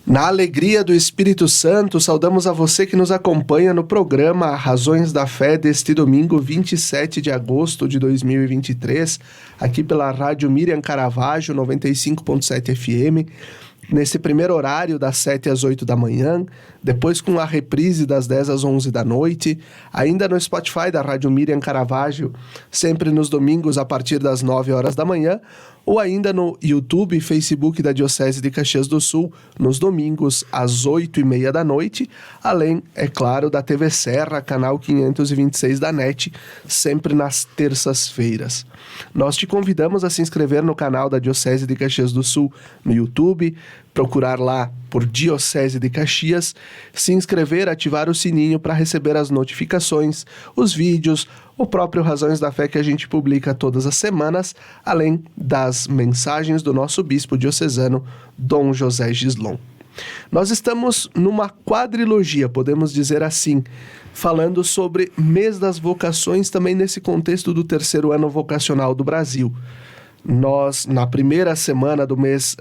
Na alegria do Espírito Santo, saudamos a você que nos acompanha no programa Razões da Fé deste domingo 27 de agosto de 2023, aqui pela Rádio Miriam Caravaggio 95.7 FM, nesse primeiro horário das 7 às 8 da manhã, depois com a reprise das 10 às 11 da noite, ainda no Spotify da Rádio Miriam Caravaggio, sempre nos domingos a partir das 9 horas da manhã, ou ainda no YouTube e Facebook da Diocese de Caxias do Sul, nos domingos às 8h30 da noite, além, é claro, da TV Serra, canal 526 da NET, sempre nas terças-feiras. Nós te convidamos a se inscrever no canal da Diocese de Caxias do Sul no YouTube, procurar lá por Diocese de Caxias, se inscrever, ativar o sininho para receber as notificações, os vídeos, o próprio Razões da Fé que a gente publica todas as semanas, além das mensagens do nosso bispo diocesano, Dom José Gislon. Nós estamos numa quadrilogia, podemos dizer assim, falando sobre mês das vocações, também nesse contexto do terceiro ano vocacional do Brasil. Nós, na primeira semana do mês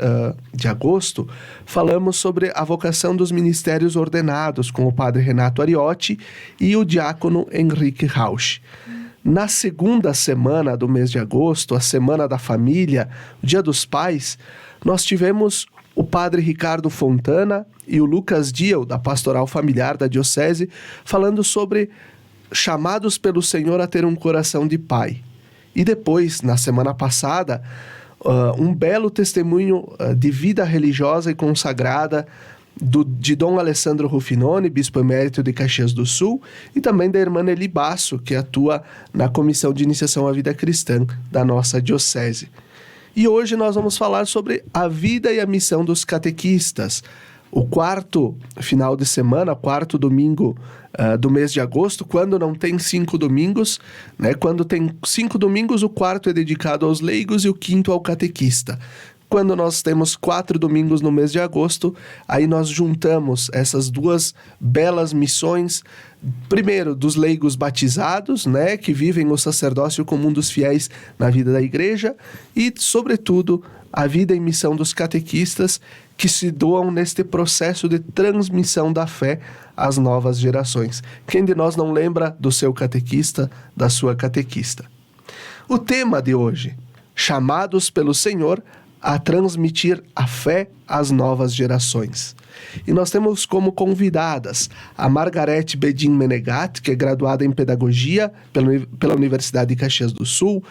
de agosto, falamos sobre a vocação dos ministérios ordenados com o padre Renato Ariotti e o diácono Henrique Rauch. Na segunda semana do mês de agosto, a Semana da Família, o Dia dos Pais, nós tivemos o padre Ricardo Fontana e o Lucas Diel, da Pastoral Familiar da Diocese, falando sobre chamados pelo Senhor a ter um coração de pai. E depois, na semana passada, um belo testemunho de vida religiosa e consagrada de Dom Alessandro Ruffinoni, bispo emérito de Caxias do Sul, e também da irmã Eli Basso, que atua na Comissão de Iniciação à Vida Cristã da nossa diocese. E hoje nós vamos falar sobre a vida e a missão dos catequistas. O quarto final de semana, quarto domingo do mês de agosto, quando não tem 5 domingos, né? Quando tem 5 domingos, o quarto é dedicado aos leigos e o quinto ao catequista. Quando nós temos 4 domingos no mês de agosto, aí nós juntamos essas duas belas missões, primeiro dos leigos batizados, né, que vivem o sacerdócio comum dos fiéis na vida da igreja, e, sobretudo, a vida e missão dos catequistas que se doam neste processo de transmissão da fé às novas gerações. Quem de nós não lembra do seu catequista, da sua catequista? O tema de hoje, chamados pelo Senhor a transmitir a fé às novas gerações. E nós temos como convidadas a Margarete Bedin Menegat, que é graduada em Pedagogia pela Universidade de Caxias do Sul,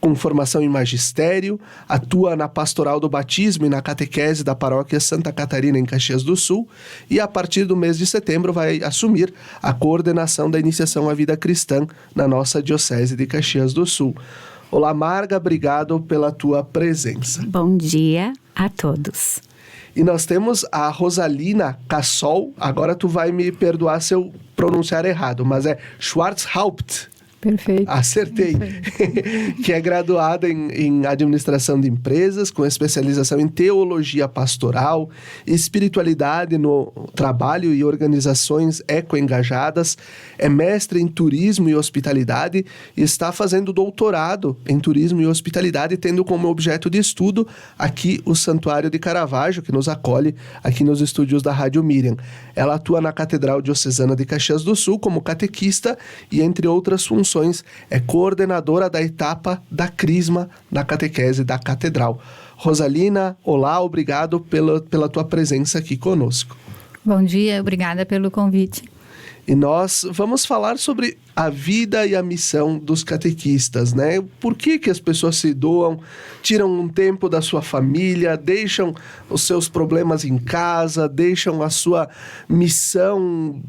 com formação em magistério, atua na Pastoral do Batismo e na catequese da Paróquia Santa Catarina em Caxias do Sul, e a partir do mês de setembro vai assumir a coordenação da Iniciação à Vida Cristã na nossa Diocese de Caxias do Sul. Olá, Marga, obrigado pela tua presença. Bom dia a todos. E nós temos a Rosalina Cassol, agora tu vai me perdoar se eu pronunciar errado, mas é Schwarzhaupt. Perfeito. Acertei. Perfeito. Que é graduada em Administração de Empresas, com especialização em Teologia Pastoral, Espiritualidade no Trabalho e Organizações Eco-Engajadas, é mestre em Turismo e Hospitalidade e está fazendo doutorado em Turismo e Hospitalidade, tendo como objeto de estudo aqui o Santuário de Caravaggio, que nos acolhe aqui nos estúdios da Rádio Miriam. Ela atua na Catedral Diocesana de Caxias do Sul como catequista e, entre outras funções, é coordenadora da etapa da Crisma na catequese da Catedral. Rosalina, olá, obrigado pela tua presença aqui conosco. Bom dia, obrigada pelo convite. E nós vamos falar sobre a vida e a missão dos catequistas, né? Por que as pessoas se doam, tiram um tempo da sua família, deixam os seus problemas em casa, deixam a sua missão,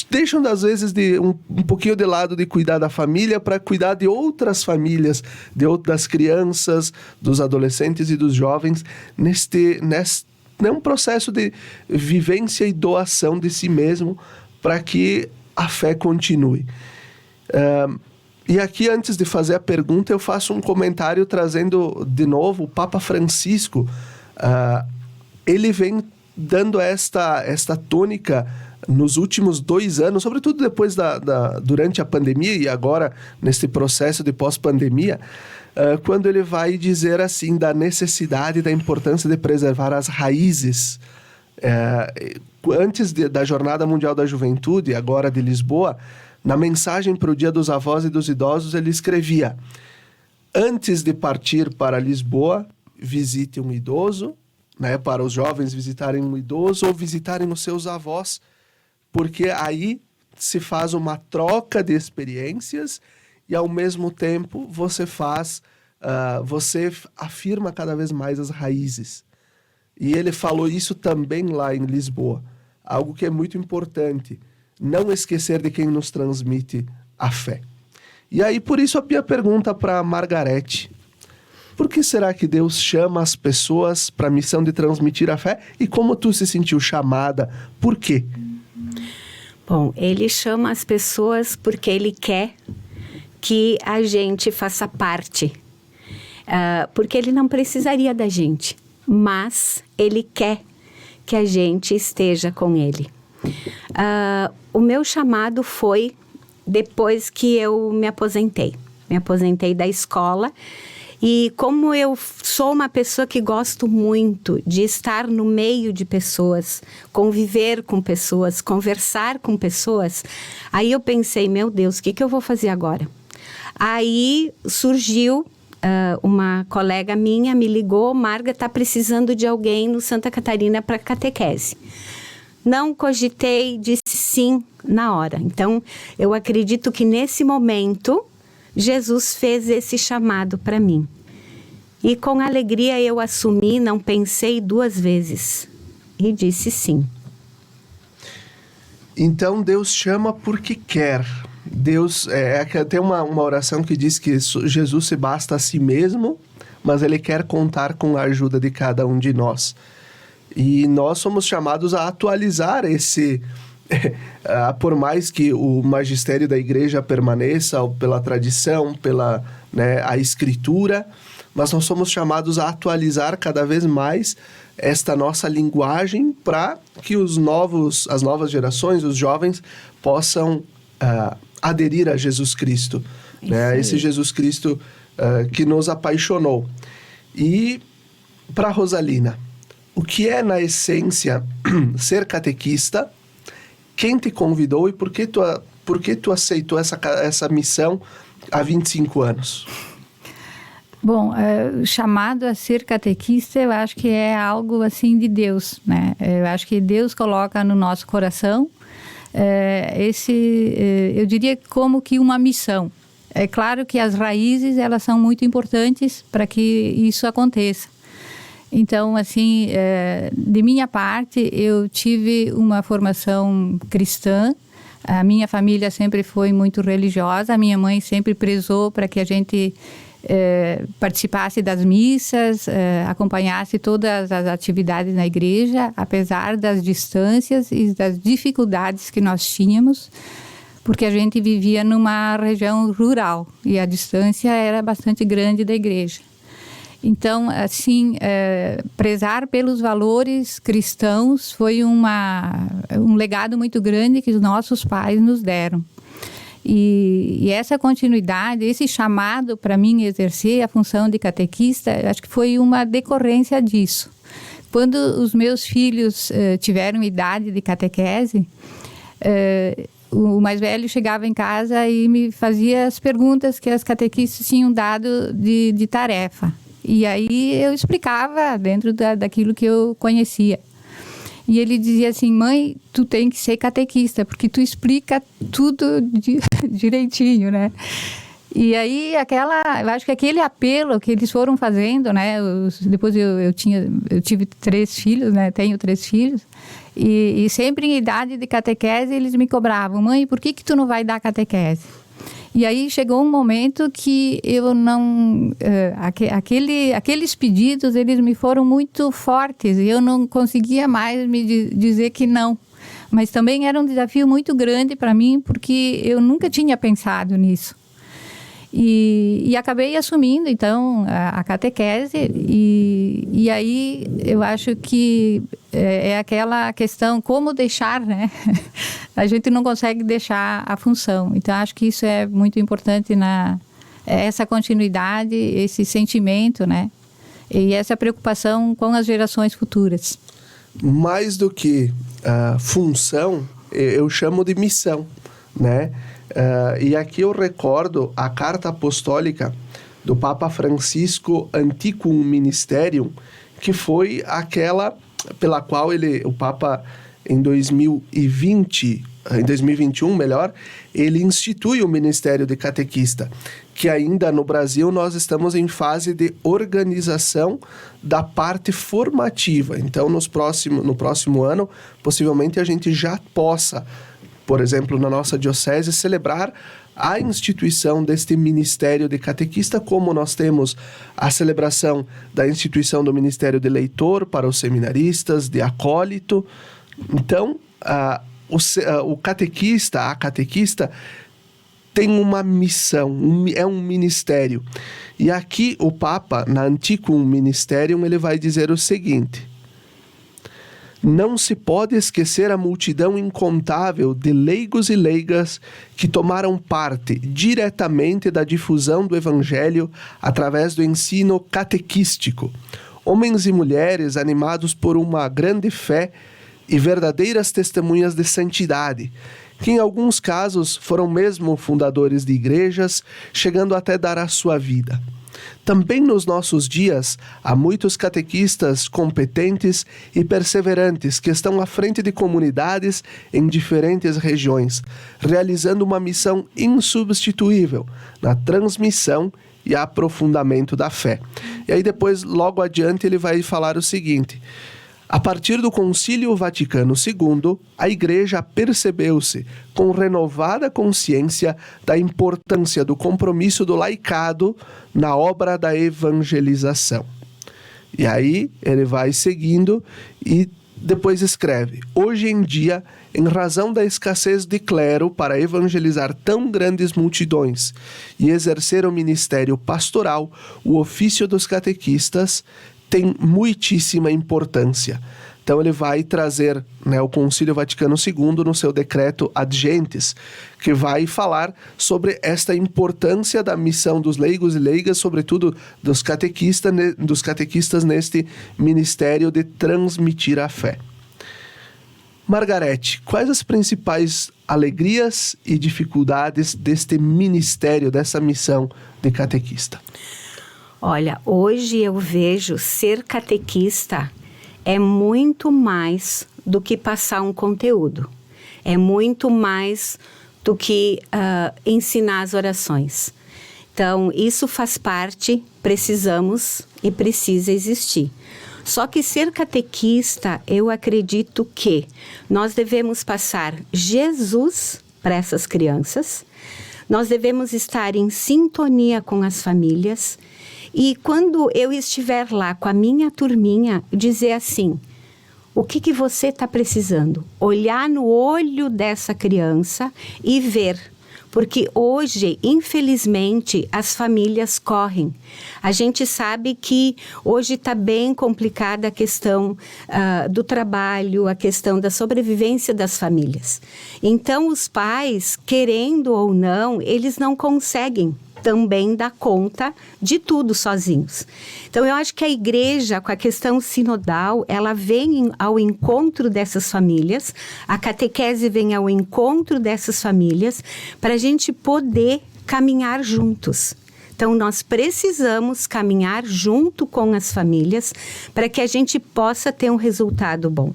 deixam às vezes um pouquinho de lado de cuidar da família para cuidar de outras famílias, das crianças, dos adolescentes e dos jovens, neste um processo de vivência e doação de si mesmo para que a fé continue. E aqui, antes de fazer a pergunta, eu faço um comentário trazendo de novo o Papa Francisco. Ele vem dando esta tônica nos últimos 2 anos, sobretudo depois durante a pandemia e agora nesse processo de pós-pandemia, quando ele vai dizer assim da necessidade e da importância de preservar as raízes. Antes da Jornada Mundial da Juventude, agora de Lisboa, na mensagem para o Dia dos Avós e dos Idosos, ele escrevia: antes de partir para Lisboa, visite um idoso, né, para os jovens visitarem um idoso ou visitarem os seus avós, porque aí se faz uma troca de experiências e, ao mesmo tempo, você afirma cada vez mais as raízes. E ele falou isso também lá em Lisboa, algo que é muito importante, não esquecer de quem nos transmite a fé. E aí, por isso, a minha pergunta para Margarete: por que será que Deus chama as pessoas para a missão de transmitir a fé? E como tu se sentiu chamada? Por quê? Bom, Ele chama as pessoas porque Ele quer que a gente faça parte. Porque Ele não precisaria da gente, mas Ele quer que a gente esteja com Ele. O meu chamado foi depois que eu me aposentei. Me aposentei da escola. E como eu sou uma pessoa que gosto muito de estar no meio de pessoas, conviver com pessoas, conversar com pessoas, aí eu pensei, meu Deus, o que eu vou fazer agora? Aí surgiu uma colega minha, me ligou: Marga, está precisando de alguém no Santa Catarina para catequese. Não cogitei, disse sim na hora. Então, eu acredito que nesse momento Jesus fez esse chamado para mim. E com alegria eu assumi, não pensei 2 vezes. E disse sim. Então Deus chama porque quer. Deus, tem uma oração que diz que Jesus se basta a si mesmo, mas Ele quer contar com a ajuda de cada um de nós. E nós somos chamados a atualizar esse... por mais que o magistério da igreja permaneça, pela tradição, pela a escritura, mas nós somos chamados a atualizar cada vez mais esta nossa linguagem para que as novas gerações, os jovens, possam aderir a Jesus Cristo, esse Jesus Cristo que nos apaixonou. E para Rosalina, o que é, na essência, ser catequista? Quem te convidou e por que tu aceitou essa missão há 25 anos? Bom, o chamado a ser catequista, eu acho que é algo assim de Deus, né? Eu acho que Deus coloca no nosso coração eu diria como que uma missão. É claro que as raízes, elas são muito importantes para que isso aconteça. Então, assim, de minha parte, eu tive uma formação cristã. A minha família sempre foi muito religiosa. A minha mãe sempre prezou para que a gente participasse das missas, acompanhasse todas as atividades na igreja, apesar das distâncias e das dificuldades que nós tínhamos, porque a gente vivia numa região rural e a distância era bastante grande da igreja. Então, assim, prezar pelos valores cristãos foi um legado muito grande que os nossos pais nos deram. E essa continuidade, esse chamado para mim exercer a função de catequista, eu acho que foi uma decorrência disso. Quando os meus filhos tiveram idade de catequese, o mais velho chegava em casa e me fazia as perguntas que as catequistas tinham dado de tarefa. E aí eu explicava dentro daquilo que eu conhecia. E ele dizia assim: mãe, tu tem que ser catequista, porque tu explica tudo direitinho, né? E aí eu acho que aquele apelo que eles foram fazendo, né? Depois eu tive 3 filhos, né? Tenho 3 filhos. E sempre em idade de catequese eles me cobravam: mãe, por que tu não vai dar catequese? E aí chegou um momento que eu não... aqueles pedidos, eles me foram muito fortes e eu não conseguia mais me dizer que não. Mas também era um desafio muito grande para mim, porque eu nunca tinha pensado nisso. E acabei assumindo, então, a catequese, e aí eu acho que é aquela questão, como deixar, né? A gente não consegue deixar a função. Então, acho que isso é muito importante, essa continuidade, esse sentimento, né? E essa preocupação com as gerações futuras. Mais do que função, eu chamo de missão, né? E aqui eu recordo a carta apostólica do Papa Francisco Antiquum Ministerium, que foi aquela pela qual o Papa, em 2021, ele institui o Ministério de Catequista, que ainda no Brasil nós estamos em fase de organização da parte formativa. Então, no próximo ano, possivelmente a gente já possa, por exemplo, na nossa diocese, celebrar a instituição deste Ministério de Catequista, como nós temos a celebração da instituição do Ministério de Leitor para os seminaristas, de acólito. Então, o catequista, a catequista, tem uma missão, é um ministério. E aqui o Papa, na Antiquum Ministerium, ele vai dizer o seguinte: não se pode esquecer a multidão incontável de leigos e leigas que tomaram parte diretamente da difusão do Evangelho através do ensino catequístico. Homens e mulheres animados por uma grande fé e verdadeiras testemunhas de santidade, que em alguns casos foram mesmo fundadores de igrejas, chegando até dar a sua vida. Também nos nossos dias, há muitos catequistas competentes e perseverantes que estão à frente de comunidades em diferentes regiões, realizando uma missão insubstituível na transmissão e aprofundamento da fé. E aí depois, logo adiante, ele vai falar o seguinte: a partir do Concílio Vaticano II, a Igreja percebeu-se com renovada consciência da importância do compromisso do laicado na obra da evangelização. E aí ele vai seguindo e depois escreve: hoje em dia, em razão da escassez de clero para evangelizar tão grandes multidões e exercer o ministério pastoral, o ofício dos catequistas tem muitíssima importância. Então ele vai trazer, o Concílio Vaticano II no seu decreto Ad Gentes, que vai falar sobre esta importância da missão dos leigos e leigas, sobretudo dos catequistas neste ministério de transmitir a fé. Margarete, quais as principais alegrias e dificuldades deste ministério, dessa missão de catequista? Olha, hoje eu vejo ser catequista é muito mais do que passar um conteúdo. É muito mais do que ensinar as orações. Então, isso faz parte, precisamos e precisa existir. Só que ser catequista, eu acredito que nós devemos passar Jesus para essas crianças, nós devemos estar em sintonia com as famílias. E quando eu estiver lá com a minha turminha, dizer assim: o que você está precisando? Olhar no olho dessa criança e ver. Porque hoje, infelizmente, as famílias correm. A gente sabe que hoje está bem complicada a questão do trabalho, a questão da sobrevivência das famílias. Então, os pais, querendo ou não, eles não conseguem também dar conta de tudo sozinhos. Então, eu acho que a igreja, com a questão sinodal, ela vem ao encontro dessas famílias, a catequese vem ao encontro dessas famílias, para a gente poder caminhar juntos. Então, nós precisamos caminhar junto com as famílias para que a gente possa ter um resultado bom.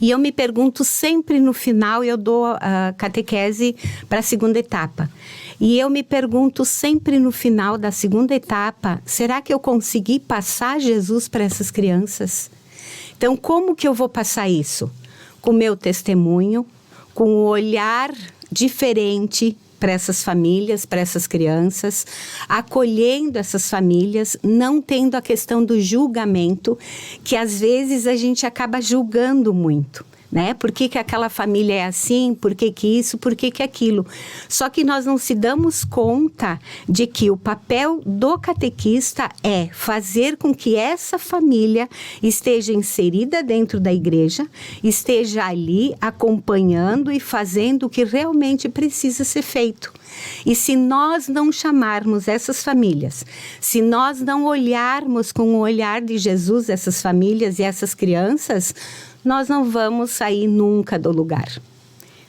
E eu me pergunto sempre no final, eu dou a catequese para a segunda etapa. E eu me pergunto sempre no final da segunda etapa, será que eu consegui passar Jesus para essas crianças? Então, como que eu vou passar isso? Com o meu testemunho, com um olhar diferente para essas famílias, para essas crianças, acolhendo essas famílias, não tendo a questão do julgamento, que às vezes a gente acaba julgando muito. né? Por que que aquela família é assim? Por que que isso? Por que que aquilo? Só que nós não se damos conta de que o papel do catequista é fazer com que essa família esteja inserida dentro da igreja, esteja ali acompanhando e fazendo o que realmente precisa ser feito. E se nós não chamarmos essas famílias, se nós não olharmos com o olhar de Jesus essas famílias e essas crianças, nós não vamos sair nunca do lugar.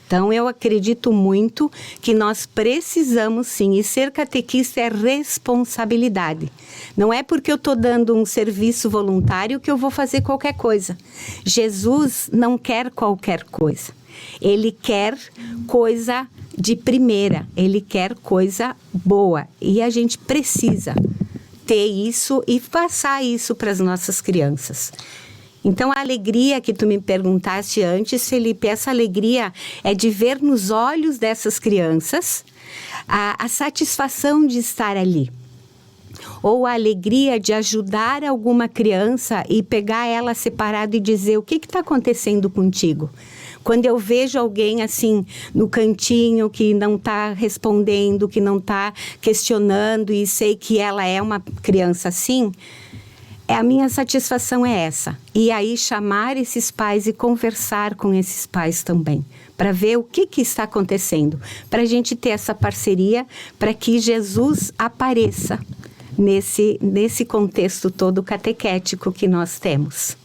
Então, eu acredito muito que nós precisamos sim, e ser catequista é responsabilidade. Não é porque eu estou dando um serviço voluntário que eu vou fazer qualquer coisa. Jesus não quer qualquer coisa. Ele quer coisa de primeira, ele quer coisa boa. E a gente precisa ter isso e passar isso para as nossas crianças. Então, a alegria que tu me perguntaste antes, Felipe, essa alegria é de ver nos olhos dessas crianças a satisfação de estar ali. Ou a alegria de ajudar alguma criança e pegar ela separada e dizer: o que está acontecendo contigo? Quando eu vejo alguém assim no cantinho que não está respondendo, que não está questionando e sei que ela é uma criança assim, a minha satisfação é essa. E aí chamar esses pais e conversar com esses pais também, para ver o que está acontecendo, para a gente ter essa parceria, para que Jesus apareça nesse contexto todo catequético que nós temos.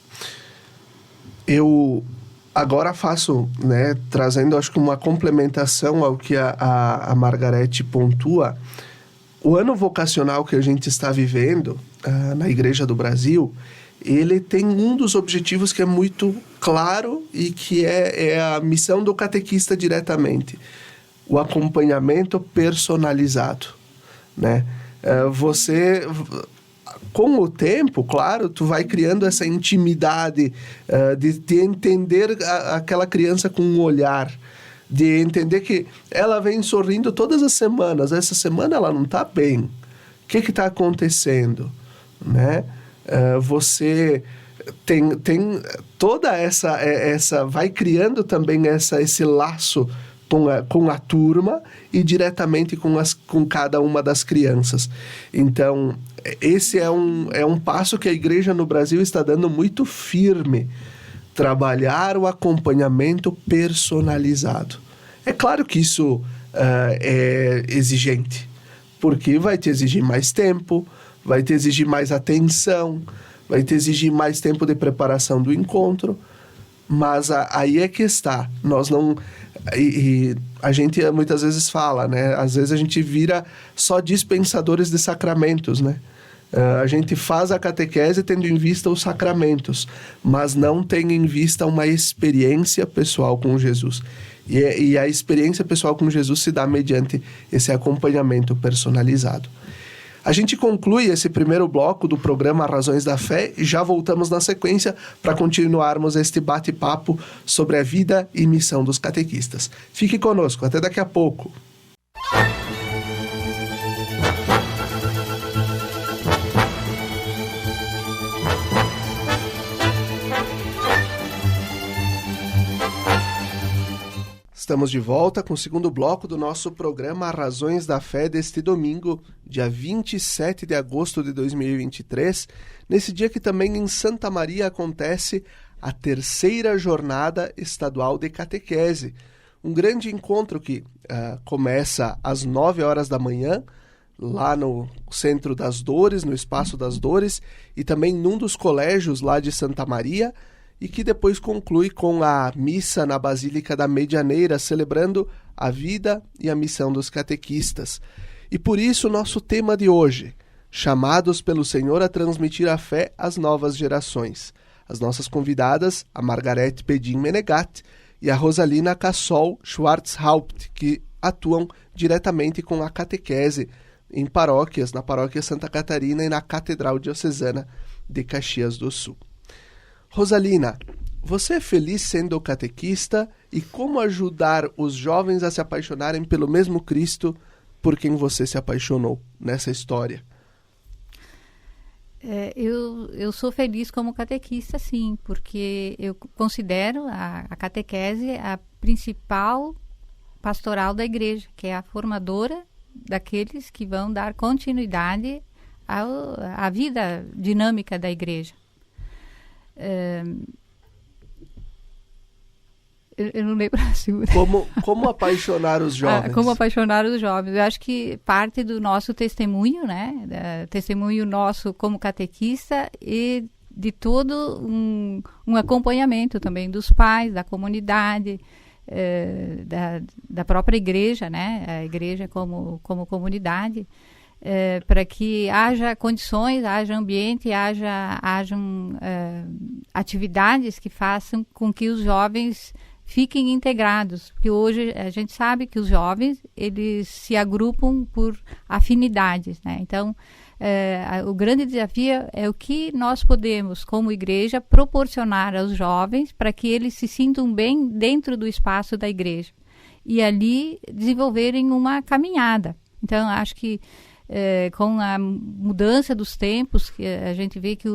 Eu agora faço, né, trazendo acho que uma complementação ao que a Margarete pontua. O ano vocacional que a gente está vivendo na Igreja do Brasil, ele tem um dos objetivos que é muito claro e que é a missão do catequista diretamente: o acompanhamento personalizado, né? Você, com o tempo, claro, tu vai criando essa intimidade de entender aquela criança com um olhar, de entender que ela vem sorrindo todas as semanas, essa semana ela não está bem, o que está acontecendo, né? Você tem toda essa vai criando também esse laço com a turma e diretamente com cada uma das crianças. Então, esse é um passo que a igreja no Brasil está dando muito firme: trabalhar o acompanhamento personalizado. É claro que isso é exigente, porque vai te exigir mais tempo, vai te exigir mais atenção, vai te exigir mais tempo de preparação do encontro, mas aí é que está. Nós não... E a gente muitas vezes fala, né? Às vezes a gente vira só dispensadores de sacramentos, né? A gente faz a catequese tendo em vista os sacramentos, mas não tem em vista uma experiência pessoal com Jesus. E a experiência pessoal com Jesus se dá mediante esse acompanhamento personalizado. A gente conclui esse primeiro bloco do programa Razões da Fé e já voltamos na sequência para continuarmos este bate-papo sobre a vida e missão dos catequistas. Fique conosco, até daqui a pouco. Estamos de volta com o segundo bloco do nosso programa Razões da Fé deste domingo, dia 27 de agosto de 2023, nesse dia que também em Santa Maria acontece a terceira jornada estadual de catequese, um grande encontro que começa às 9 horas da manhã, lá no Centro das Dores, no Espaço das Dores, e também num dos colégios lá de Santa Maria, e que depois conclui com a missa na Basílica da Medianeira, celebrando a vida e a missão dos catequistas. E por isso o nosso tema de hoje: chamados pelo Senhor a transmitir a fé às novas gerações. As nossas convidadas, a Margarete Pedin Menegat e a Rosalina Cassol Schwarzhaupt, que atuam diretamente com a catequese em paróquias, na Paróquia Santa Catarina e na Catedral Diocesana de Caxias do Sul. Rosalina, você é feliz sendo catequista e como ajudar os jovens a se apaixonarem pelo mesmo Cristo por quem você se apaixonou nessa história? Eu sou feliz como catequista, sim, porque eu considero a catequese a principal pastoral da igreja, que é a formadora daqueles que vão dar continuidade à vida dinâmica da igreja. Eu não lembro a segunda. Como apaixonar os jovens? Como apaixonar os jovens. Eu acho que parte do nosso testemunho, né? Testemunho nosso como catequista e de todo um acompanhamento também dos pais, da comunidade, da própria igreja, né? A igreja como comunidade, para que haja condições, haja ambiente, hajam atividades que façam com que os jovens fiquem integrados, porque hoje a gente sabe que os jovens, eles se agrupam por afinidades, né? Então, o grande desafio é o que nós podemos, como igreja, proporcionar aos jovens para que eles se sintam bem dentro do espaço da igreja e ali desenvolverem uma caminhada. Então, acho que com a mudança dos tempos, que a gente vê que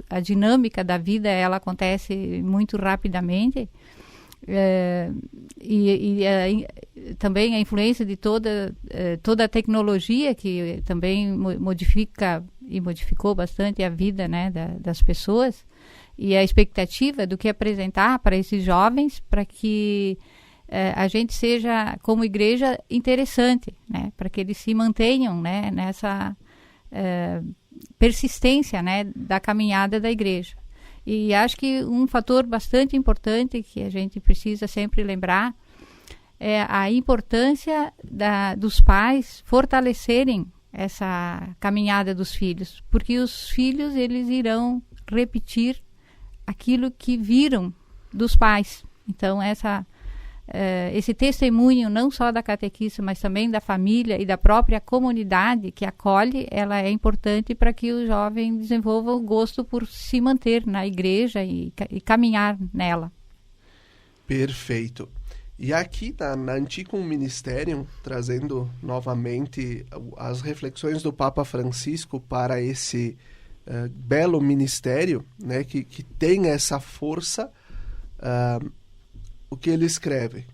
a dinâmica da vida, ela acontece muito rapidamente, também a influência de toda a tecnologia que também modificou bastante a vida, né, das pessoas, e a expectativa do que apresentar para esses jovens, para que a gente seja, como igreja, interessante, né, para que eles se mantenham, né, nessa persistência, né, da caminhada da igreja. E acho que um fator bastante importante que a gente precisa sempre lembrar é a importância dos pais fortalecerem essa caminhada dos filhos, porque os filhos, eles irão repetir aquilo que viram dos pais. Então, esse testemunho, não só da catequista, mas também da família e da própria comunidade que acolhe, ela é importante para que o jovem desenvolva o gosto por se manter na igreja e caminhar nela. Perfeito. E aqui na Anticum Ministerium, trazendo novamente as reflexões do Papa Francisco para esse belo ministério, né, que tem essa força, o que ele escreve: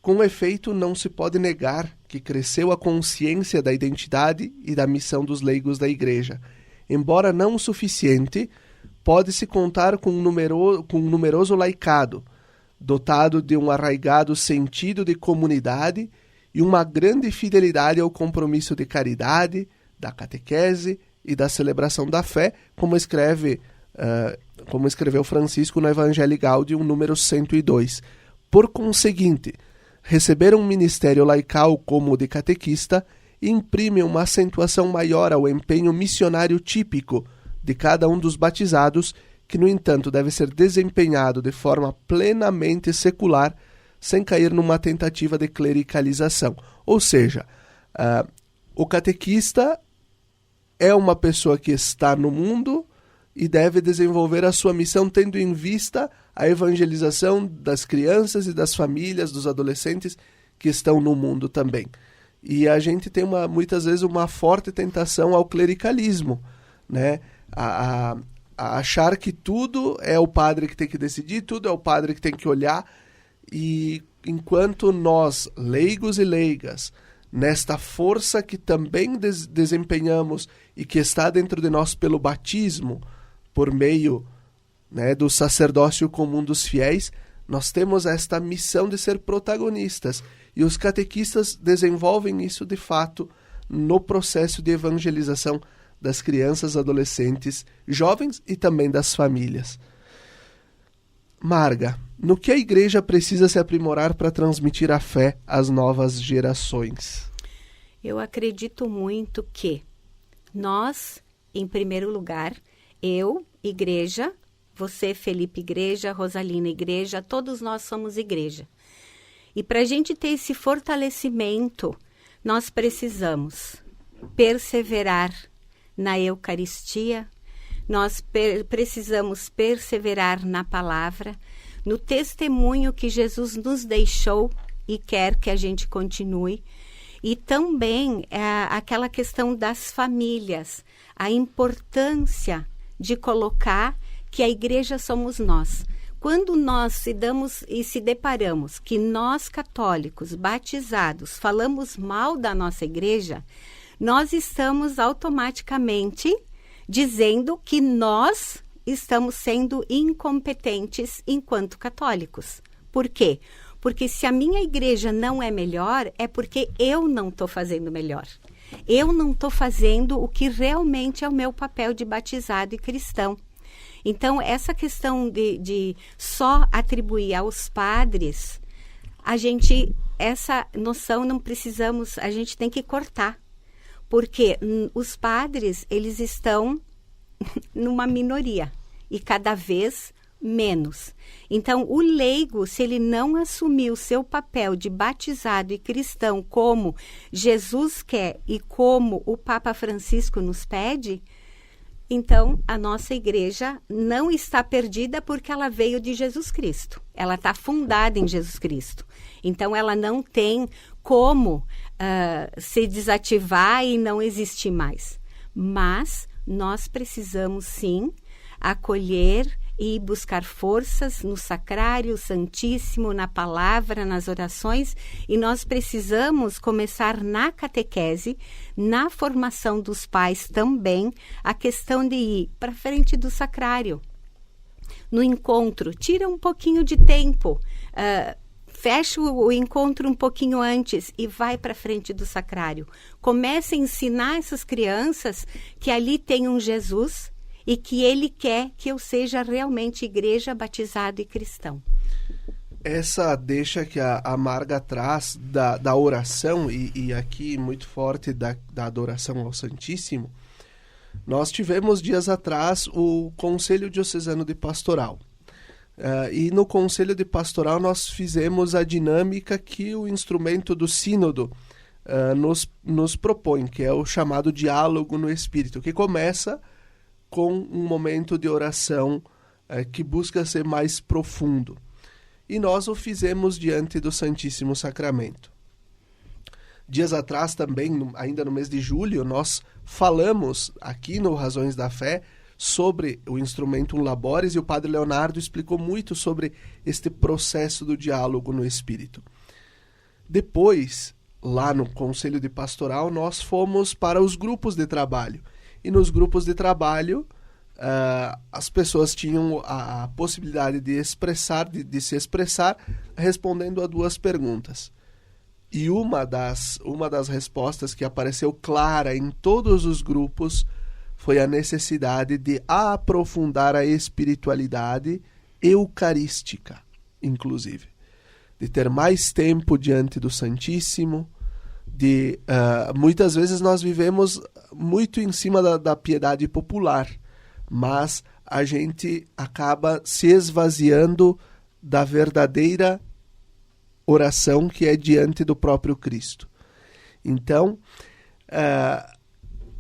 com efeito, não se pode negar que cresceu a consciência da identidade e da missão dos leigos da Igreja. Embora não o suficiente, pode-se contar com um numeroso laicado, dotado de um arraigado sentido de comunidade e uma grande fidelidade ao compromisso de caridade, da catequese e da celebração da fé, como escreveu Francisco no Evangelii Gaudium, número 102. Por conseguinte, receber um ministério laical como o de catequista imprime uma acentuação maior ao empenho missionário típico de cada um dos batizados, que, no entanto, deve ser desempenhado de forma plenamente secular, sem cair numa tentativa de clericalização. Ou seja, o catequista é uma pessoa que está no mundo e deve desenvolver a sua missão tendo em vista a evangelização das crianças e das famílias, dos adolescentes que estão no mundo também. E a gente tem muitas vezes uma forte tentação ao clericalismo, né? A achar que tudo é o padre que tem que decidir, tudo é o padre que tem que olhar, e enquanto nós, leigos e leigas, nesta força que também desempenhamos e que está dentro de nós pelo batismo, por meio, né, do sacerdócio comum dos fiéis, nós temos esta missão de ser protagonistas. E os catequistas desenvolvem isso de fato no processo de evangelização das crianças, adolescentes, jovens e também das famílias. Marga, no que a igreja precisa se aprimorar para transmitir a fé às novas gerações? Eu acredito muito que nós, em primeiro lugar, eu, igreja, você, Felipe, igreja, Rosalina, igreja, todos nós somos igreja. E para a gente ter esse fortalecimento, nós precisamos perseverar na Eucaristia, nós precisamos perseverar na palavra, no testemunho que Jesus nos deixou e quer que a gente continue. E também aquela questão das famílias, a importância de colocar que a igreja somos nós. Quando nós se deparamos que nós católicos batizados falamos mal da nossa igreja, nós estamos automaticamente dizendo que nós estamos sendo incompetentes enquanto católicos. Por quê? Porque se a minha igreja não é melhor, é porque eu não estou fazendo melhor. Eu não estou fazendo o que realmente é o meu papel de batizado e cristão. Então, essa questão de só atribuir aos padres, essa noção não precisamos, a gente tem que cortar. Porque os padres, eles estão numa minoria e cada vez menos. Então, o leigo, se ele não assumir o seu papel de batizado e cristão como Jesus quer e como o Papa Francisco nos pede, então a nossa igreja não está perdida porque ela veio de Jesus Cristo. Ela está fundada em Jesus Cristo. Então, ela não tem como se desativar e não existir mais. Mas nós precisamos, sim, acolher e buscar forças no Sacrário Santíssimo, na palavra, nas orações, e nós precisamos começar na catequese, na formação dos pais também, a questão de ir para frente do Sacrário. No encontro, tira um pouquinho de tempo, fecha o encontro um pouquinho antes e vai para frente do Sacrário. Comece a ensinar essas crianças que ali tem um Jesus e que ele quer que eu seja realmente igreja, batizado e cristão. Essa deixa que a Marga traz da oração, e aqui muito forte da adoração ao Santíssimo, nós tivemos dias atrás o Conselho Diocesano de Pastoral. E no Conselho de Pastoral nós fizemos a dinâmica que o instrumento do Sínodo nos propõe, que é o chamado diálogo no Espírito, que começa com um momento de oração que busca ser mais profundo. E nós o fizemos diante do Santíssimo Sacramento. Dias atrás também, ainda no mês de julho, nós falamos aqui no Razões da Fé sobre o Instrumentum Laboris, e o Padre Leonardo explicou muito sobre este processo do diálogo no Espírito. Depois, lá no Conselho de Pastoral, nós fomos para os grupos de trabalho. E nos grupos de trabalho, as pessoas tinham a possibilidade de se expressar respondendo a duas perguntas. E uma das respostas que apareceu clara em todos os grupos foi a necessidade de aprofundar a espiritualidade eucarística, inclusive. De ter mais tempo diante do Santíssimo, muitas vezes nós vivemos muito em cima da piedade popular, mas a gente acaba se esvaziando da verdadeira oração que é diante do próprio Cristo. Então,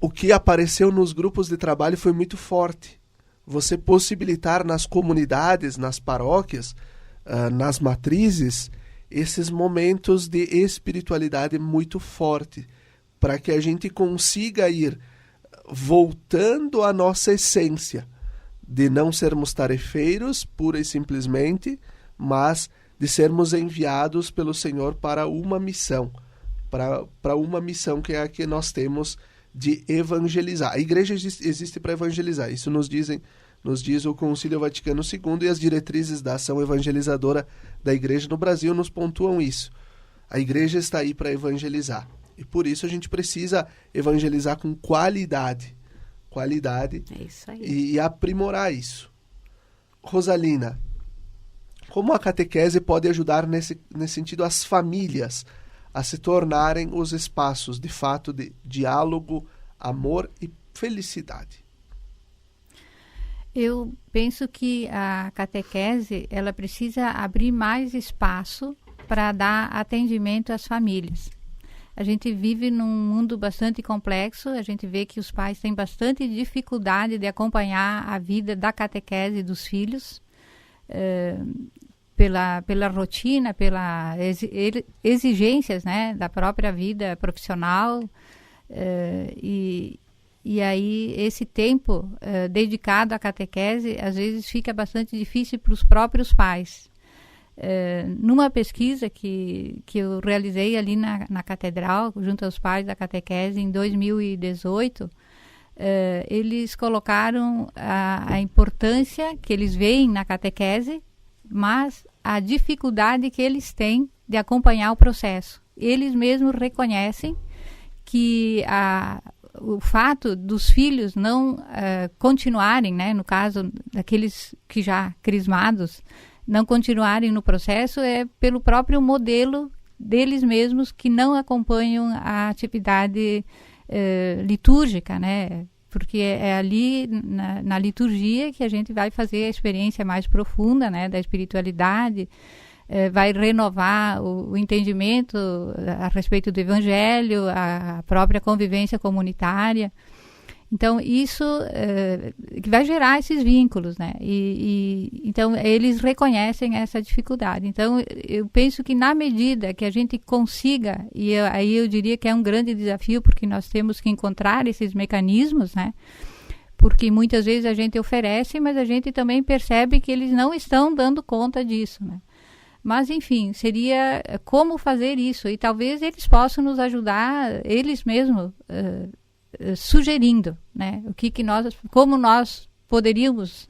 o que apareceu nos grupos de trabalho foi muito forte. Você possibilitar nas comunidades, nas paróquias, nas matrizes, esses momentos de espiritualidade muito forte, para que a gente consiga ir voltando à nossa essência, de não sermos tarefeiros, pura e simplesmente, mas de sermos enviados pelo Senhor para uma missão, para uma missão que é a que nós temos de evangelizar. A igreja existe para evangelizar, isso nos diz o Concílio Vaticano II, e as diretrizes da ação evangelizadora da igreja no Brasil nos pontuam isso. A igreja está aí para evangelizar. E por isso a gente precisa evangelizar com qualidade. É isso aí. E aprimorar isso. Rosalina, como a catequese pode ajudar nesse sentido as famílias a se tornarem os espaços, de fato, de diálogo, amor e felicidade? Eu penso que a catequese ela precisa abrir mais espaço para dar atendimento às famílias. A gente vive num mundo bastante complexo, a gente vê que os pais têm bastante dificuldade de acompanhar a vida da catequese dos filhos. pela rotina, pelas exigências, né, da própria vida profissional, e aí esse tempo dedicado à catequese às vezes fica bastante difícil para os próprios pais. Numa pesquisa que eu realizei ali na catedral, junto aos pais da catequese, em 2018, eles colocaram a importância que eles veem na catequese, mas a dificuldade que eles têm de acompanhar o processo. Eles mesmos reconhecem que o fato dos filhos não continuarem, né, no caso daqueles que já crismados, não continuarem no processo é pelo próprio modelo deles mesmos que não acompanham a atividade litúrgica, né? Porque é ali na liturgia que a gente vai fazer a experiência mais profunda, né, da espiritualidade, vai renovar o entendimento a respeito do Evangelho, a própria convivência comunitária. Então, isso que vai gerar esses vínculos, né? Então, eles reconhecem essa dificuldade. Então, eu penso que na medida que a gente consiga, aí eu diria que é um grande desafio, porque nós temos que encontrar esses mecanismos, né? Porque muitas vezes a gente oferece, mas a gente também percebe que eles não estão dando conta disso, né? Mas, enfim, seria como fazer isso. E talvez eles possam nos ajudar, eles mesmos, sugerindo, né, como nós poderíamos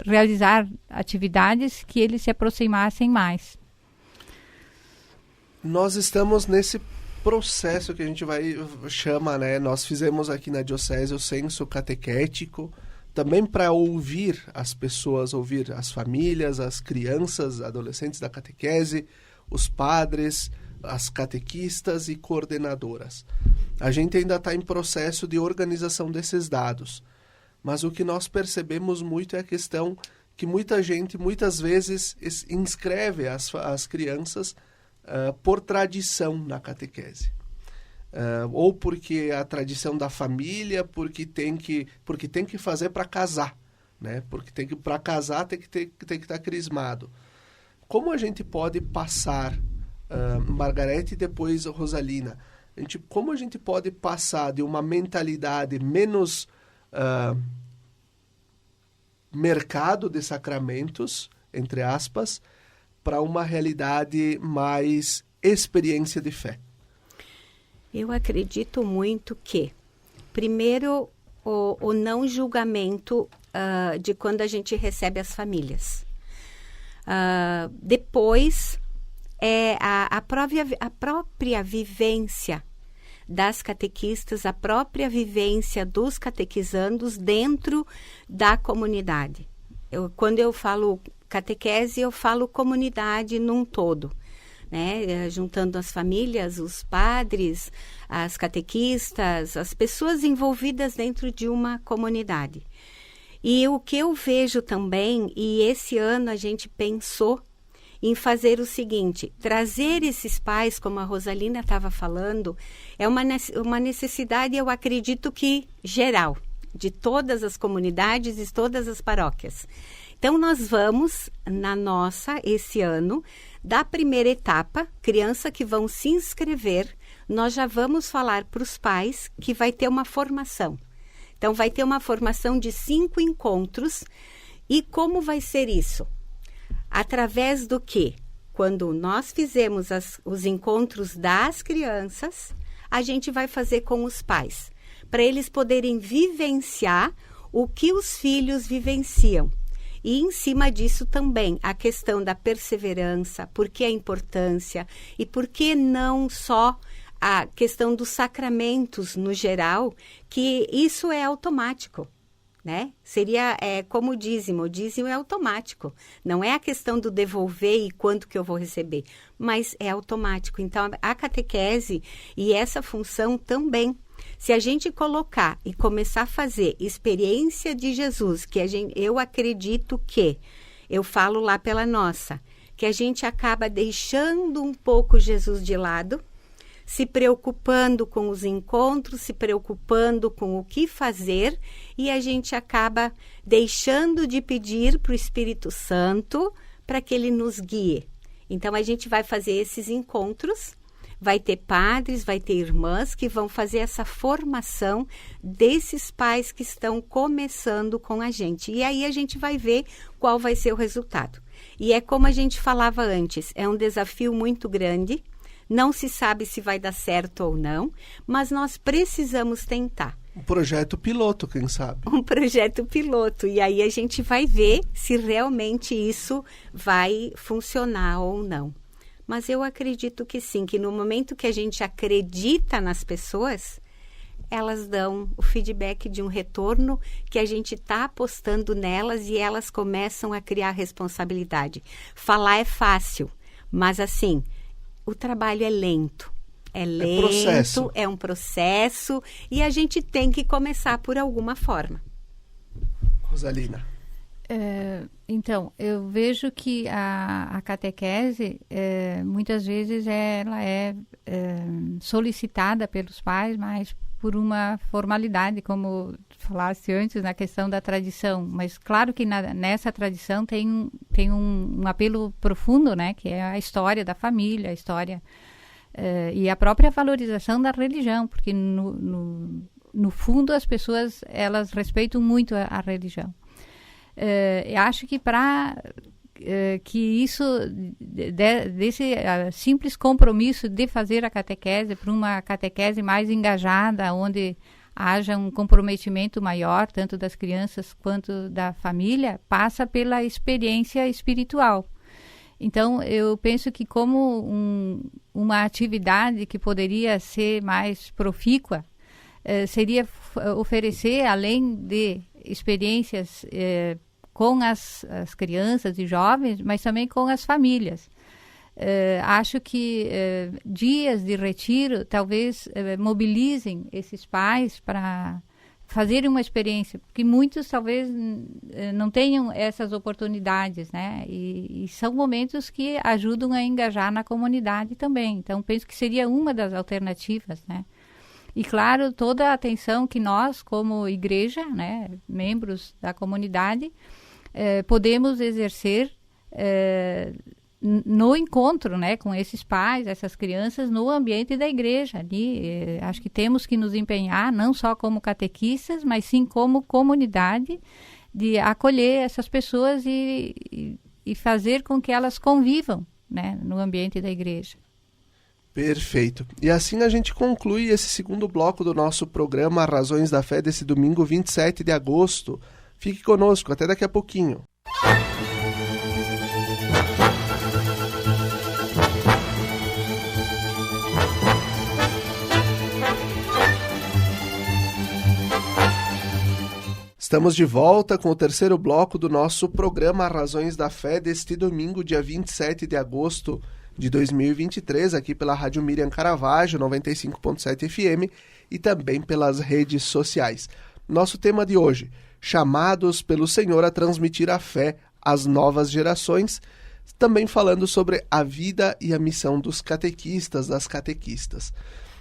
realizar atividades que eles se aproximassem mais. Nós estamos nesse processo que a gente chama, né, nós fizemos aqui na Diocese o censo catequético, também para ouvir as pessoas, ouvir as famílias, as crianças, adolescentes da catequese, os padres, as catequistas e coordenadoras. A gente ainda está em processo de organização desses dados, mas o que nós percebemos muito é a questão que muita gente, muitas vezes, inscreve as crianças por tradição na catequese. Ou porque a tradição da família, porque tem que fazer para casar, né? Porque para casar tem que estar crismado. Como a gente pode passar, Margarete e depois Rosalina, como a gente pode passar de uma mentalidade menos mercado de sacramentos, entre aspas, para uma realidade mais experiência de fé? Eu acredito muito que, primeiro, o não julgamento de quando a gente recebe as famílias. Depois, a própria vivência das catequistas, a própria vivência dos catequizandos dentro da comunidade. Quando eu falo catequese, eu falo comunidade num todo, né? Juntando as famílias, os padres, as catequistas, as pessoas envolvidas dentro de uma comunidade. E o que eu vejo também, e esse ano a gente pensou em fazer o seguinte, trazer esses pais, como a Rosalina estava falando, é uma necessidade, eu acredito que geral, de todas as comunidades e todas as paróquias. Então, nós vamos, esse ano, da primeira etapa, criança que vão se inscrever, nós já vamos falar para os pais que vai ter uma formação. Então, vai ter uma formação de 5 encontros. E como vai ser isso? Através do quê? Quando nós fizemos os encontros das crianças, a gente vai fazer com os pais, para eles poderem vivenciar o que os filhos vivenciam. E em cima disso também a questão da perseverança, por que a importância e por que não só a questão dos sacramentos no geral, que isso é automático, né? Seria como o dízimo é automático, não é a questão do devolver e quanto que eu vou receber, mas é automático. Então a catequese e essa função também, se a gente colocar e começar a fazer experiência de Jesus, que eu acredito que, eu falo lá pela nossa, que a gente acaba deixando um pouco Jesus de lado, se preocupando com os encontros, se preocupando com o que fazer, e a gente acaba deixando de pedir para o Espírito Santo para que ele nos guie. Então, a gente vai fazer esses encontros, vai ter padres, vai ter irmãs que vão fazer essa formação desses pais que estão começando com a gente. E aí a gente vai ver qual vai ser o resultado. E é como a gente falava antes, é um desafio muito grande, não se sabe se vai dar certo ou não, mas nós precisamos tentar. Um projeto piloto, quem sabe? Um projeto piloto. E aí a gente vai ver se realmente isso vai funcionar ou não. Mas eu acredito que sim, que no momento que a gente acredita nas pessoas, elas dão o feedback de um retorno que a gente está apostando nelas e elas começam a criar responsabilidade. Falar é fácil, mas assim, o trabalho é lento. É lento, é um processo e a gente tem que começar por alguma forma. Rosalina. Então, eu vejo que a catequese, muitas vezes, ela é solicitada pelos pais, mas por uma formalidade, como falaste antes, na questão da tradição. Mas, claro que nessa tradição tem um apelo profundo, né? Que é a história da família, a história e a própria valorização da religião, porque, no fundo, as pessoas, elas respeitam muito a religião. Eu acho que para que isso, desse simples compromisso de fazer a catequese para uma catequese mais engajada, onde haja um comprometimento maior, tanto das crianças quanto da família, passa pela experiência espiritual. Então, eu penso que como uma atividade que poderia ser mais profícua, seria oferecer, além de experiências com as crianças e jovens, mas também com as famílias. Acho que dias de retiro talvez mobilizem esses pais para fazerem uma experiência, porque muitos talvez não tenham essas oportunidades, né? E são momentos que ajudam a engajar na comunidade também. Então, penso que seria uma das alternativas, né? E, claro, toda a atenção que nós, como igreja, né, membros da comunidade, podemos exercer no encontro, né, com esses pais, essas crianças, no ambiente da igreja. Ali, acho que temos que nos empenhar, não só como catequistas, mas sim como comunidade, de acolher essas pessoas e fazer com que elas convivam, né, no ambiente da igreja. Perfeito. E assim a gente conclui esse segundo bloco do nosso programa Razões da Fé desse domingo 27 de agosto. Fique conosco, até daqui a pouquinho. Estamos de volta com o terceiro bloco do nosso programa Razões da Fé deste domingo, dia 27 de agosto de 2023, aqui pela Rádio Miriam Caravaggio, 95.7 FM e também pelas redes sociais. Nosso tema de hoje, chamados pelo Senhor a transmitir a fé às novas gerações, também falando sobre a vida e a missão dos catequistas, das catequistas.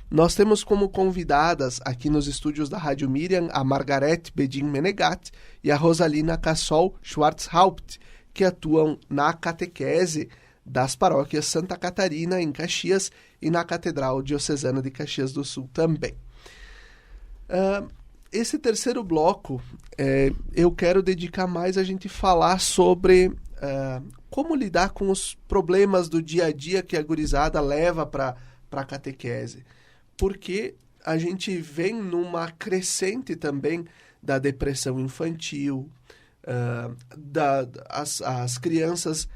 Nós temos como convidadas aqui nos estúdios da Rádio Miriam a Margarete Bedin Menegat e a Rosalina Cassol Schwarzhaupt, que atuam na catequese das paróquias Santa Catarina, em Caxias, e na Catedral Diocesana de Caxias do Sul também. Esse terceiro bloco, eu quero dedicar mais a gente falar sobre como lidar com os problemas do dia a dia que a gurizada leva para a catequese. Porque a gente vem numa crescente também da depressão infantil, as crianças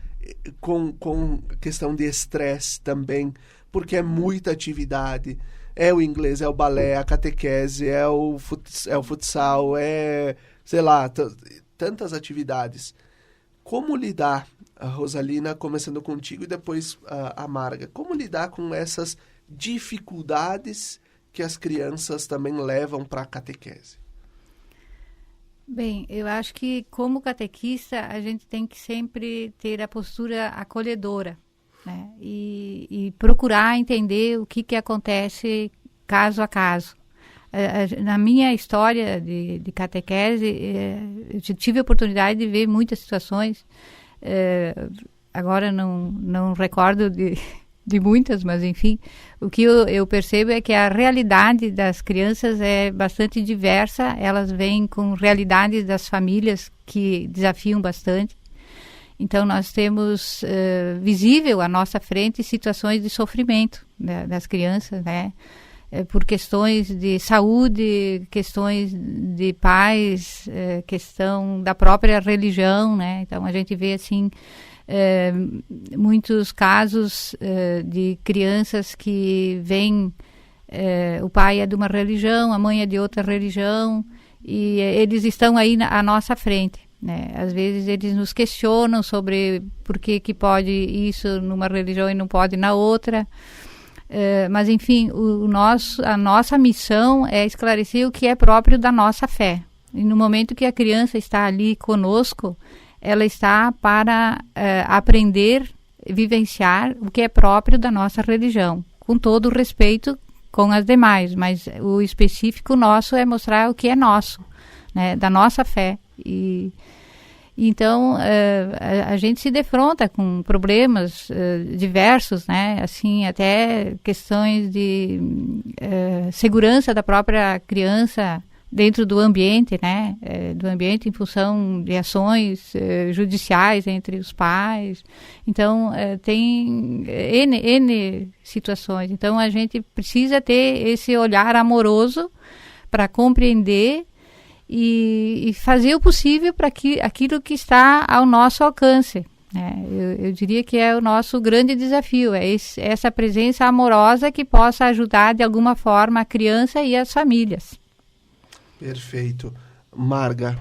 com questão de estresse também, porque é muita atividade. É o inglês, é o balé, a catequese, é o futsal, sei lá, tantas atividades. Como lidar, a Rosalina, começando contigo e depois a Marga, como lidar com essas dificuldades que as crianças também levam para a catequese? Bem, eu acho que como catequista a gente tem que sempre ter a postura acolhedora, né? E procurar entender o que acontece caso a caso. Na minha história de catequese, eu tive a oportunidade de ver muitas situações agora não recordo de muitas, mas enfim, o que eu percebo é que a realidade das crianças é bastante diversa, elas vêm com realidades das famílias que desafiam bastante. Então, nós temos visível à nossa frente situações de sofrimento, né, das crianças, né? Por questões de saúde, questões de pais, questão da própria religião, né? Então, a gente vê, assim, muitos casos de crianças que vêm, o pai é de uma religião, a mãe é de outra religião, e eles estão aí à nossa frente, né? Às vezes eles nos questionam sobre por que pode isso numa religião e não pode na outra, mas enfim, a nossa missão é esclarecer o que é próprio da nossa fé. E no momento que a criança está ali conosco, ela está para aprender, vivenciar o que é próprio da nossa religião, com todo o respeito com as demais, mas o específico nosso é mostrar o que é nosso, né, da nossa fé. Então, a gente se defronta com problemas diversos, né, assim, até questões de segurança da própria criança dentro do ambiente, né, do ambiente em função de ações judiciais entre os pais. Então, tem N situações. Então, a gente precisa ter esse olhar amoroso para compreender e fazer o possível para aquilo que está ao nosso alcance, né? Eu diria que é o nosso grande desafio, essa presença amorosa que possa ajudar de alguma forma a criança e as famílias. Perfeito. Marga.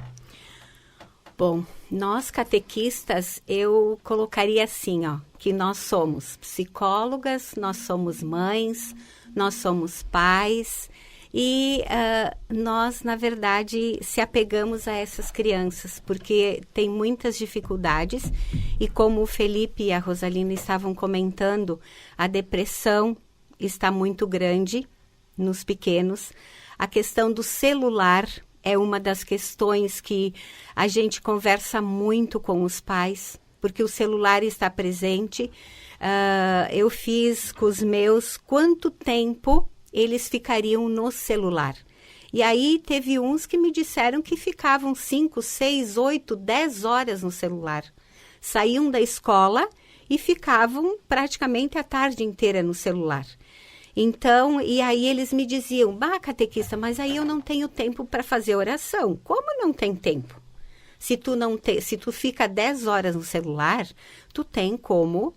Bom, nós catequistas, eu colocaria assim, que nós somos psicólogas, nós somos mães, nós somos pais e nós, na verdade, se apegamos a essas crianças, porque tem muitas dificuldades e como o Felipe e a Rosalina estavam comentando, a depressão está muito grande nos pequenos. A questão do celular é uma das questões que a gente conversa muito com os pais, porque o celular está presente. Eu fiz com os meus quanto tempo eles ficariam no celular. E aí teve uns que me disseram que ficavam 5, 6, 8, 10 horas no celular. Saíam da escola e ficavam praticamente a tarde inteira no celular. Então, e aí eles me diziam, catequista, mas aí eu não tenho tempo para fazer oração. Como não tem tempo? Se tu fica 10 horas no celular, tu tem como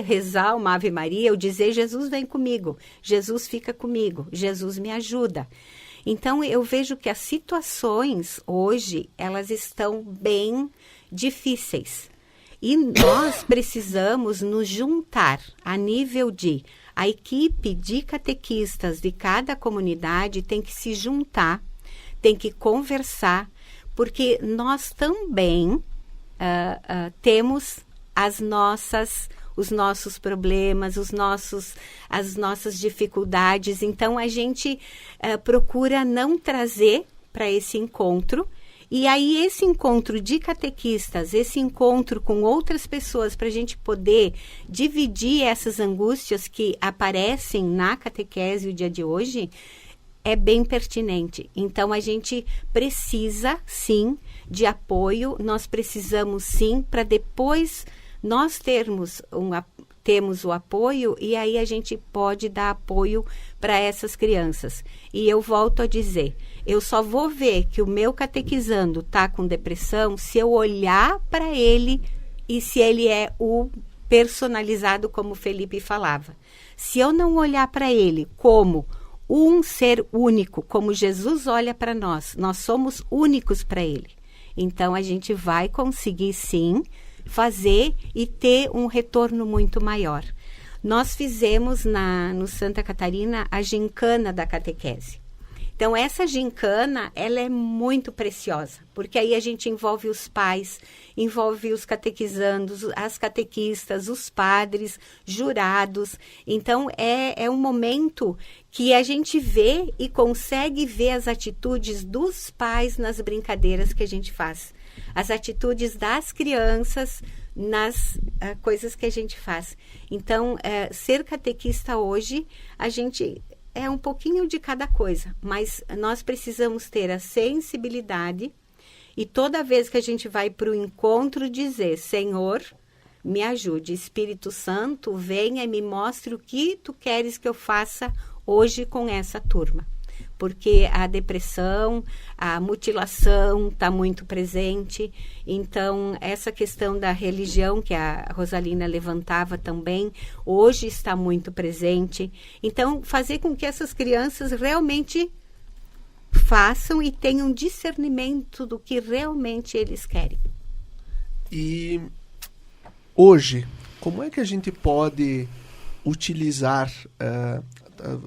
rezar uma Ave Maria, ou dizer, Jesus vem comigo, Jesus fica comigo, Jesus me ajuda. Então, eu vejo que as situações hoje, elas estão bem difíceis. E nós precisamos nos juntar a nível de... A equipe de catequistas de cada comunidade tem que se juntar, tem que conversar, porque nós também temos os nossos problemas, as nossas dificuldades. Então, a gente procura não trazer para esse encontro. E aí, esse encontro de catequistas, esse encontro com outras pessoas, para a gente poder dividir essas angústias que aparecem na catequese o dia de hoje, é bem pertinente. Então, a gente precisa, sim, de apoio, nós precisamos, sim, para depois nós temos o apoio e aí a gente pode dar apoio para essas crianças. E eu volto a dizer, eu só vou ver que o meu catequizando está com depressão se eu olhar para ele e se ele é o personalizado, como o Felipe falava. Se eu não olhar para ele como um ser único, como Jesus olha para nós somos únicos para ele. Então, a gente vai conseguir, sim, fazer e ter um retorno muito maior. Nós fizemos no Santa Catarina a gincana da catequese. Então, essa gincana, ela é muito preciosa, porque aí a gente envolve os pais, envolve os catequizandos, as catequistas, os padres, jurados. Então, é um momento que a gente vê e consegue ver as atitudes dos pais nas brincadeiras que a gente faz. As atitudes das crianças nas coisas que a gente faz. Então, ser catequista hoje, a gente é um pouquinho de cada coisa, mas nós precisamos ter a sensibilidade e toda vez que a gente vai para o encontro dizer, Senhor, me ajude, Espírito Santo, venha e me mostre o que tu queres que eu faça hoje com essa turma. Porque a depressão, a mutilação está muito presente. Então, essa questão da religião que a Rosalina levantava também, hoje está muito presente. Então, fazer com que essas crianças realmente façam e tenham discernimento do que realmente eles querem. E hoje, como é que a gente pode utilizar...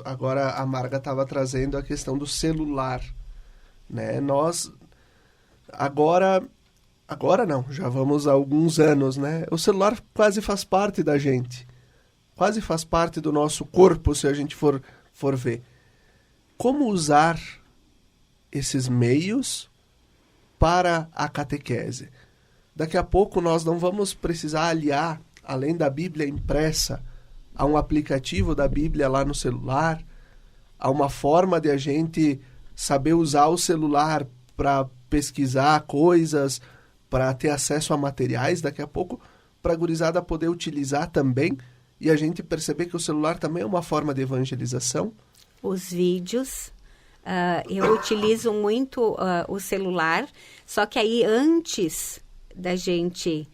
agora a Marga estava trazendo a questão do celular, né? Nós, agora não, já vamos há alguns anos, né? O celular quase faz parte da gente, quase faz parte do nosso corpo, se a gente for ver. Como usar esses meios para a catequese? Daqui a pouco nós não vamos precisar aliar, além da Bíblia impressa, a um aplicativo da Bíblia lá no celular, a uma forma de a gente saber usar o celular para pesquisar coisas, para ter acesso a materiais, daqui a pouco, para a gurizada poder utilizar também, e a gente perceber que o celular também é uma forma de evangelização. Os vídeos, eu utilizo muito o celular, só que aí antes da gente...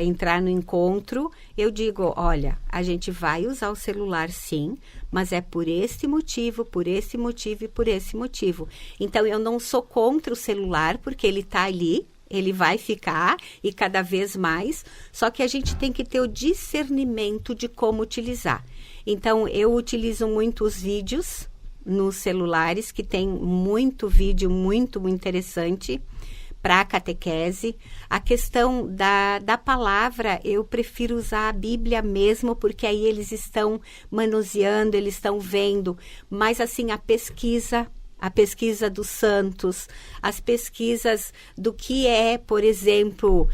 entrar no encontro, eu digo, olha, a gente vai usar o celular sim, mas é por esse motivo, por esse motivo e por esse motivo. Então, eu não sou contra o celular, porque ele está ali, ele vai ficar e cada vez mais, só que a gente tem que ter o discernimento de como utilizar. Então, eu utilizo muito os vídeos nos celulares, que tem muito vídeo muito interessante, para a catequese. A questão da palavra, eu prefiro usar a Bíblia mesmo, porque aí eles estão manuseando, eles estão vendo, mas assim, a pesquisa dos santos, as pesquisas do que é, por exemplo,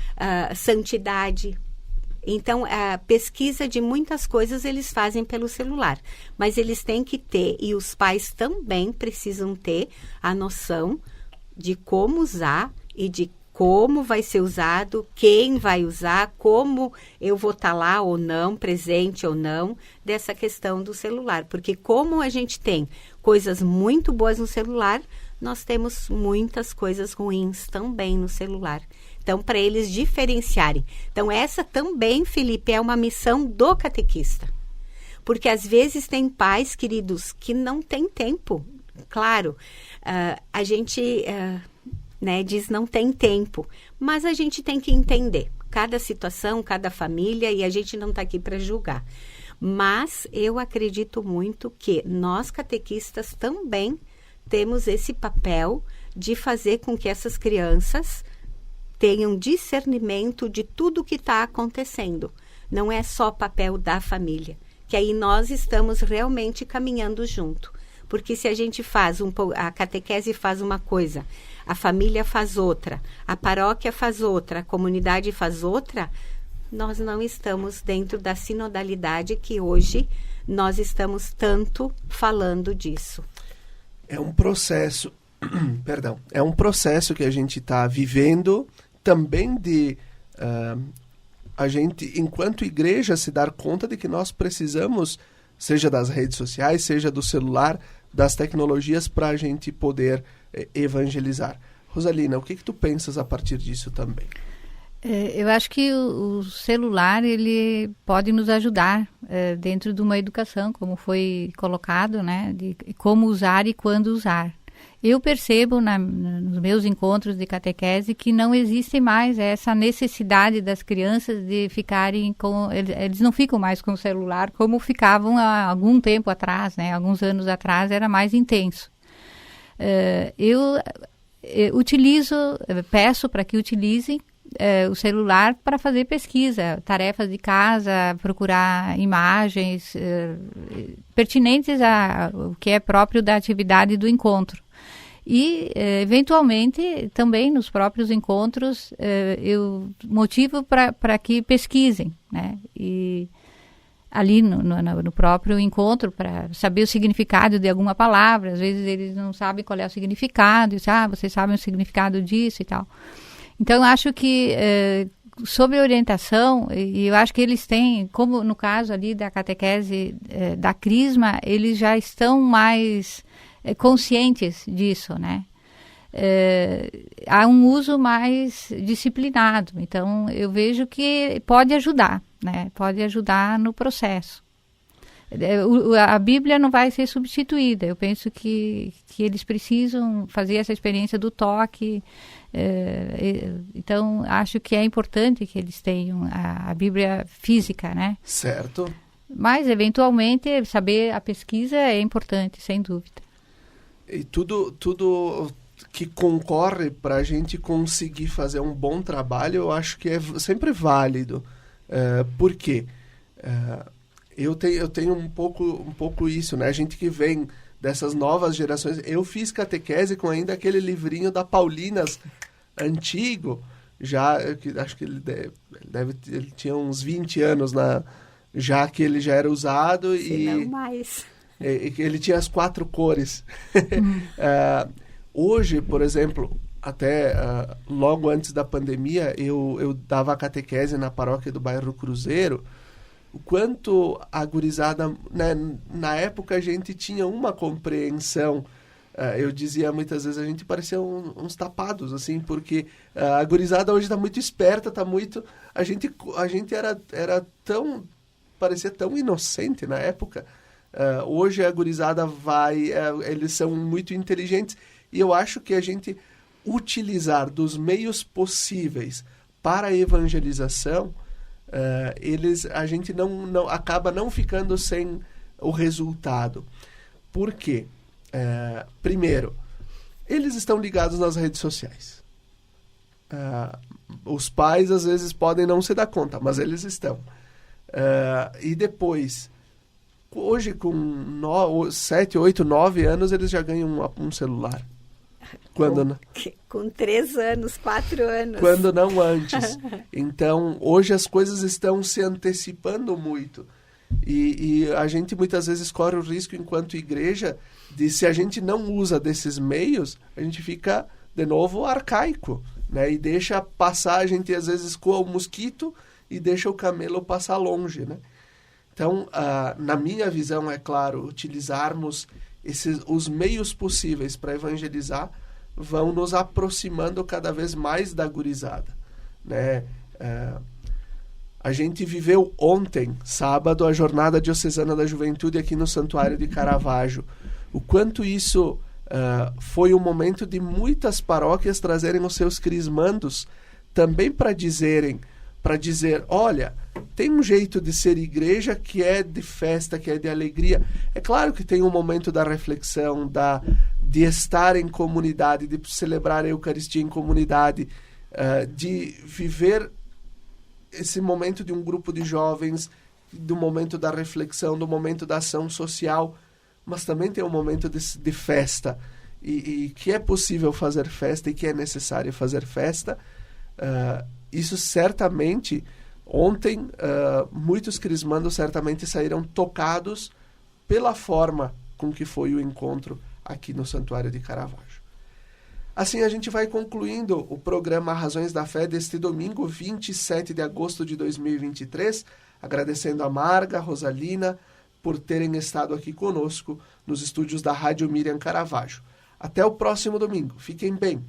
santidade. Então, a pesquisa de muitas coisas eles fazem pelo celular, mas eles têm que ter, e os pais também precisam ter a noção de como usar e de como vai ser usado, quem vai usar, como eu vou estar lá ou não, presente ou não, dessa questão do celular. Porque como a gente tem coisas muito boas no celular, nós temos muitas coisas ruins também no celular. Então, para eles diferenciarem. Então, essa também, Felipe, é uma missão do catequista. Porque às vezes tem pais, queridos, que não têm tempo. Claro, a gente... diz não tem tempo, mas a gente tem que entender cada situação, cada família, e a gente não está aqui para julgar. Mas eu acredito muito que nós catequistas também temos esse papel de fazer com que essas crianças tenham discernimento de tudo que está acontecendo. Não é só papel da família, que aí nós estamos realmente caminhando junto. Porque se a gente a catequese faz uma coisa, a família faz outra, a paróquia faz outra, a comunidade faz outra, nós não estamos dentro da sinodalidade que hoje nós estamos tanto falando disso. É um processo, é um processo que a gente está vivendo também de a gente, enquanto igreja, se dar conta de que nós precisamos, seja das redes sociais, seja do celular, das tecnologias, para a gente poder evangelizar. Rosalina, o que tu pensas a partir disso também? Eu acho que o celular, ele pode nos ajudar dentro de uma educação, como foi colocado, né, de como usar e quando usar. Eu percebo nos meus encontros de catequese que não existe mais essa necessidade das crianças de ficarem eles não ficam mais com o celular como ficavam há algum tempo atrás, né? Alguns anos atrás era mais intenso. Eu peço para que utilizem o celular para fazer pesquisa, tarefas de casa, procurar imagens pertinentes ao que é próprio da atividade do encontro. E, eventualmente, também nos próprios encontros, eu motivo para que pesquisem, né? E ali no próprio encontro, para saber o significado de alguma palavra. Às vezes eles não sabem qual é o significado, vocês sabem o significado disso e tal. Então, eu acho que sobre orientação, e eu acho que eles têm, como no caso ali da catequese da Crisma, eles já estão mais conscientes disso, né? Há um uso mais disciplinado, então eu vejo que pode ajudar, né? Pode ajudar no processo. A Bíblia não vai ser substituída, eu penso que eles precisam fazer essa experiência do toque, então acho que é importante que eles tenham a Bíblia física, né? Certo. Mas, eventualmente, saber a pesquisa é importante, sem dúvida. E tudo que concorre para a gente conseguir fazer um bom trabalho, eu acho que é sempre válido. Por quê? Eu tenho um pouco isso, né? A gente que vem dessas novas gerações. Eu fiz catequese com ainda aquele livrinho da Paulinas antigo, acho que ele tinha uns 20 anos já que ele já era usado. Se não mais. Ele tinha as 4 cores. Hoje, por exemplo, até logo antes da pandemia, eu dava catequese na paróquia do bairro Cruzeiro. O quanto a gurizada, né, na época a gente tinha uma compreensão. Eu dizia muitas vezes, a gente parecia uns tapados, assim, porque a gurizada hoje está muito esperta, está muito... A gente era tão... parecia tão inocente na época. Hoje a gurizada eles são muito inteligentes, e eu acho que a gente utilizar dos meios possíveis para a evangelização, a gente não acaba não ficando sem o resultado. Por quê? Primeiro, eles estão ligados nas redes sociais. Os pais às vezes podem não se dar conta, mas eles estão. E depois, hoje com 7, 8, 9 anos, eles já ganham um celular. Com 3 anos, 4 anos. Quando não antes. Então, hoje as coisas estão se antecipando muito. E a gente muitas vezes corre o risco, enquanto igreja, de se a gente não usa desses meios, a gente fica, de novo, arcaico, né? E deixa passar, a gente às vezes coa o mosquito e deixa o camelo passar longe, né? Então, na minha visão, é claro, utilizarmos os meios possíveis para evangelizar vão nos aproximando cada vez mais da gurizada, né? A gente viveu ontem, sábado, a Jornada Diocesana da Juventude aqui no Santuário de Caravaggio. O quanto isso foi um momento de muitas paróquias trazerem os seus crismandos também para dizer, olha, tem um jeito de ser igreja que é de festa, que é de alegria. É claro que tem um momento da reflexão, de estar em comunidade, de celebrar a Eucaristia em comunidade, de viver esse momento de um grupo de jovens, do momento da reflexão, do momento da ação social, mas também tem um momento de festa, e que é possível fazer festa e que é necessário fazer festa. Isso certamente, ontem, muitos crismandos certamente saíram tocados pela forma com que foi o encontro aqui no Santuário de Caravaggio. Assim a gente vai concluindo o programa Razões da Fé deste domingo, 27 de agosto de 2023, agradecendo a Marga, a Rosalina, por terem estado aqui conosco nos estúdios da Rádio Miriam Caravaggio. Até o próximo domingo. Fiquem bem.